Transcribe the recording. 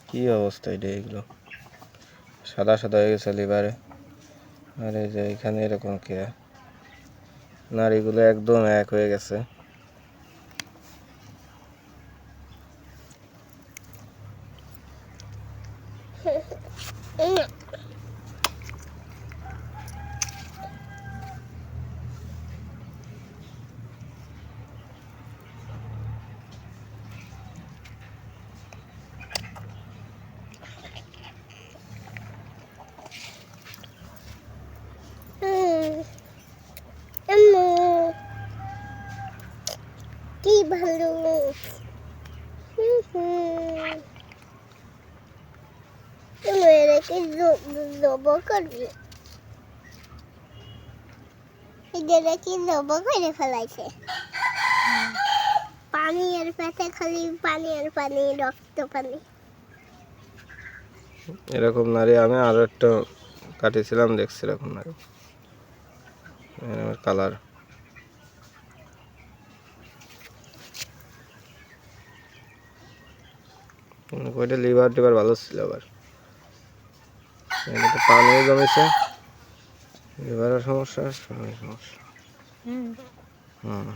কি অবস্থা এটা, এগুলো সাদা সাদা হয়ে গেছে লিভারে। আর এই যে এখানে এরকম কে নাড়িগুলো একদম এক হয়ে গেছে। কি ভালো তুমি এটাকে জব করবে, এটা কি জব করে ফেলাইছে। পানি আর পেটে খালি পানি আর পানি, রক্ত পানি। এরকম নারী আমি আরো একটা কাটিয়েছিলাম, দেখছি এরকম নারী কালার। ওইটা লিভার টিভার ভালো ছিল, আবার এটা তো পানিও জমেছে, লিভারের সমস্যা, সমস্যা। হুম।